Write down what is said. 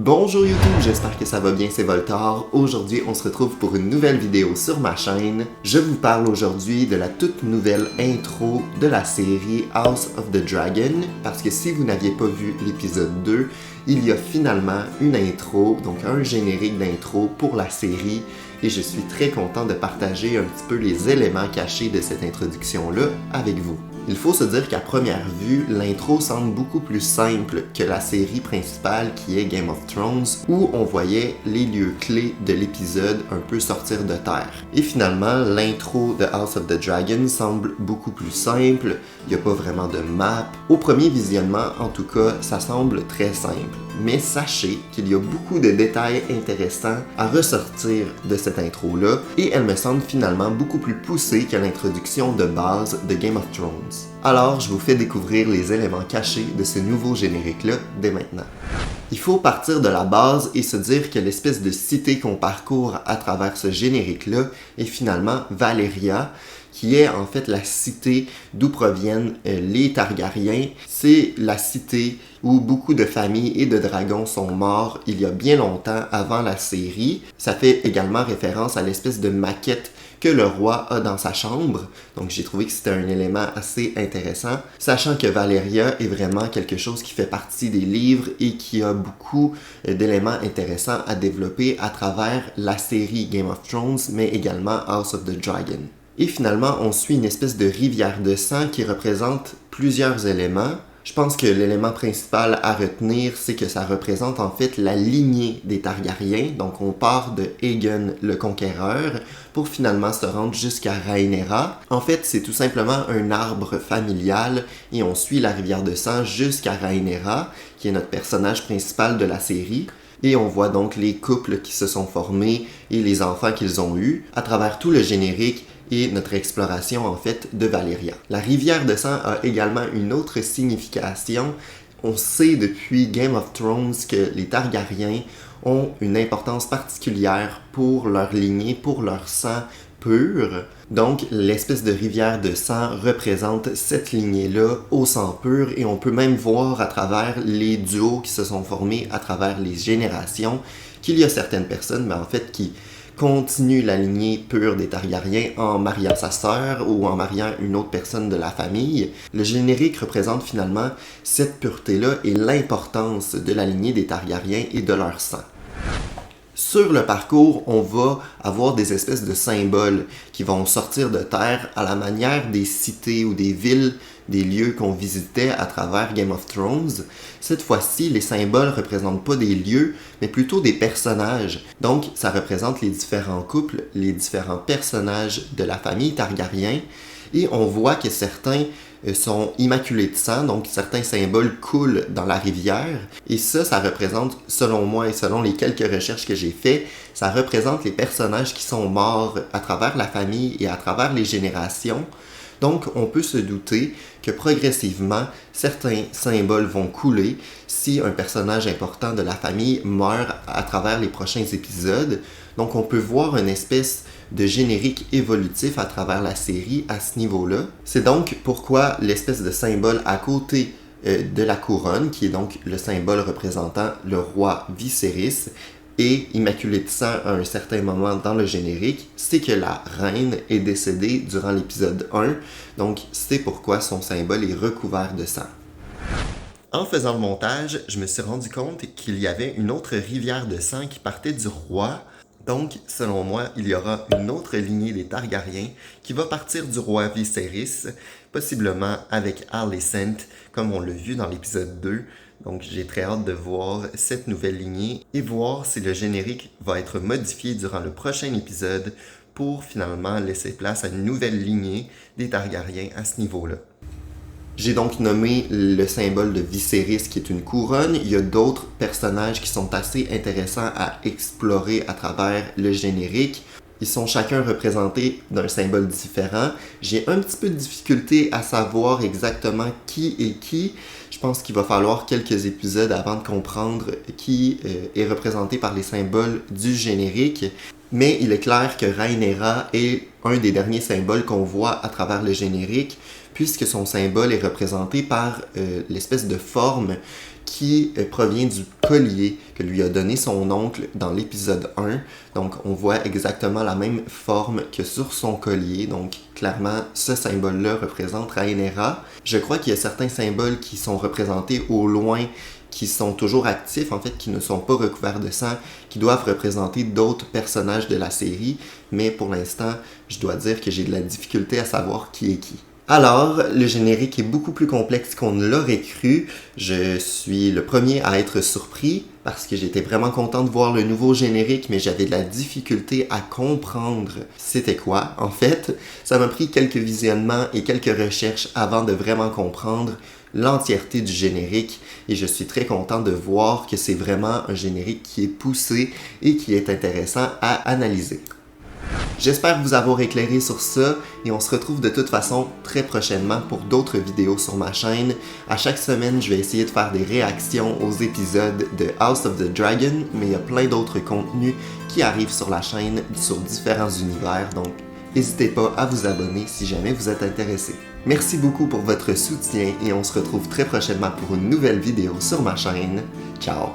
Bonjour YouTube, j'espère que ça va bien, c'est Voltar. Aujourd'hui, on se retrouve pour une nouvelle vidéo sur ma chaîne. Je vous parle aujourd'hui de la toute nouvelle intro de la série House of the Dragon, parce que si vous n'aviez pas vu l'épisode 2, il y a finalement une intro, donc un générique d'intro pour la série, et je suis très content de partager un petit peu les éléments cachés de cette introduction-là avec vous. Il faut se dire qu'à première vue, l'intro semble beaucoup plus simple que la série principale qui est Game of Thrones, où on voyait les lieux clés de l'épisode un peu sortir de terre. Et finalement, l'intro de House of the Dragon semble beaucoup plus simple, il n'y a pas vraiment de map. Au premier visionnement, en tout cas, ça semble très simple. Mais sachez qu'il y a beaucoup de détails intéressants à ressortir de cette intro-là, et elle me semble finalement beaucoup plus poussée que l'introduction de base de Game of Thrones. Alors, je vous fais découvrir les éléments cachés de ce nouveau générique-là dès maintenant. Il faut partir de la base et se dire que l'espèce de cité qu'on parcourt à travers ce générique-là est finalement Valyria, qui est en fait la cité d'où proviennent les Targaryens. C'est la cité où beaucoup de familles et de dragons sont morts il y a bien longtemps avant la série. Ça fait également référence à l'espèce de maquette que le roi a dans sa chambre. Donc j'ai trouvé que c'était un élément assez intéressant, sachant que Valyria est vraiment quelque chose qui fait partie des livres et qui a beaucoup d'éléments intéressants à développer à travers la série Game of Thrones, mais également House of the Dragon. Et finalement, on suit une espèce de rivière de sang qui représente plusieurs éléments. Je pense que l'élément principal à retenir, c'est que ça représente en fait la lignée des Targaryens. Donc on part de Aegon le Conquéreur pour finalement se rendre jusqu'à Rhaenyra. En fait, c'est tout simplement un arbre familial et on suit la rivière de sang jusqu'à Rhaenyra, qui est notre personnage principal de la série. Et on voit donc les couples qui se sont formés et les enfants qu'ils ont eus à travers tout le générique et notre exploration en fait de Valyria. La rivière de sang a également une autre signification. On sait depuis Game of Thrones que les Targaryens ont une importance particulière pour leur lignée, pour leur sang pur. Donc l'espèce de rivière de sang représente cette lignée-là au sang pur, et on peut même voir à travers les duos qui se sont formés à travers les générations qu'il y a certaines personnes, mais en fait qui continue la lignée pure des Targaryens en mariant sa sœur ou en mariant une autre personne de la famille. Le générique représente finalement cette pureté-là et l'importance de la lignée des Targaryens et de leur sang. Sur le parcours, on va avoir des espèces de symboles qui vont sortir de terre à la manière des cités ou des villes, des lieux qu'on visitait à travers Game of Thrones. Cette fois-ci, les symboles ne représentent pas des lieux, mais plutôt des personnages. Donc, ça représente les différents couples, les différents personnages de la famille Targaryen. Et on voit que certains sont immaculés de sang, donc certains symboles coulent dans la rivière. Et ça représente, selon moi et selon les quelques recherches que j'ai faites, ça représente les personnages qui sont morts à travers la famille et à travers les générations. Donc, on peut se douter que progressivement, certains symboles vont couler si un personnage important de la famille meurt à travers les prochains épisodes. Donc, on peut voir une espèce de générique évolutif à travers la série à ce niveau-là. C'est donc pourquoi l'espèce de symbole à côté de la couronne, qui est donc le symbole représentant le roi Viserys, et immaculé de sang à un certain moment dans le générique, c'est que la reine est décédée durant l'épisode 1, donc c'est pourquoi son symbole est recouvert de sang. En faisant le montage, je me suis rendu compte qu'il y avait une autre rivière de sang qui partait du roi. Donc, selon moi, il y aura une autre lignée des Targaryens qui va partir du roi Viserys, possiblement avec Alicent, comme on l'a vu dans l'épisode 2. Donc, j'ai très hâte de voir cette nouvelle lignée et voir si le générique va être modifié durant le prochain épisode pour finalement laisser place à une nouvelle lignée des Targaryens à ce niveau-là. J'ai donc nommé le symbole de Viserys qui est une couronne. Il y a d'autres personnages qui sont assez intéressants à explorer à travers le générique. Ils sont chacun représentés d'un symbole différent. J'ai un petit peu de difficulté à savoir exactement qui est qui. Je pense qu'il va falloir quelques épisodes avant de comprendre qui est représenté par les symboles du générique. Mais il est clair que Rhaenyra est un des derniers symboles qu'on voit à travers le générique, puisque son symbole est représenté par l'espèce de forme qui provient du collier que lui a donné son oncle dans l'épisode 1. Donc on voit exactement la même forme que sur son collier, donc clairement ce symbole-là représente Rhaenyra. Je crois qu'il y a certains symboles qui sont représentés au loin, qui sont toujours actifs, en fait, qui ne sont pas recouverts de sang, qui doivent représenter d'autres personnages de la série, mais pour l'instant, je dois dire que j'ai de la difficulté à savoir qui est qui. Alors, le générique est beaucoup plus complexe qu'on ne l'aurait cru. Je suis le premier à être surpris parce que j'étais vraiment content de voir le nouveau générique, mais j'avais de la difficulté à comprendre c'était quoi. En fait, ça m'a pris quelques visionnements et quelques recherches avant de vraiment comprendre l'entièreté du générique et je suis très content de voir que c'est vraiment un générique qui est poussé et qui est intéressant à analyser. J'espère vous avoir éclairé sur ça et on se retrouve de toute façon très prochainement pour d'autres vidéos sur ma chaîne. À chaque semaine, je vais essayer de faire des réactions aux épisodes de House of the Dragon, mais il y a plein d'autres contenus qui arrivent sur la chaîne sur différents univers, donc n'hésitez pas à vous abonner si jamais vous êtes intéressé. Merci beaucoup pour votre soutien et on se retrouve très prochainement pour une nouvelle vidéo sur ma chaîne. Ciao!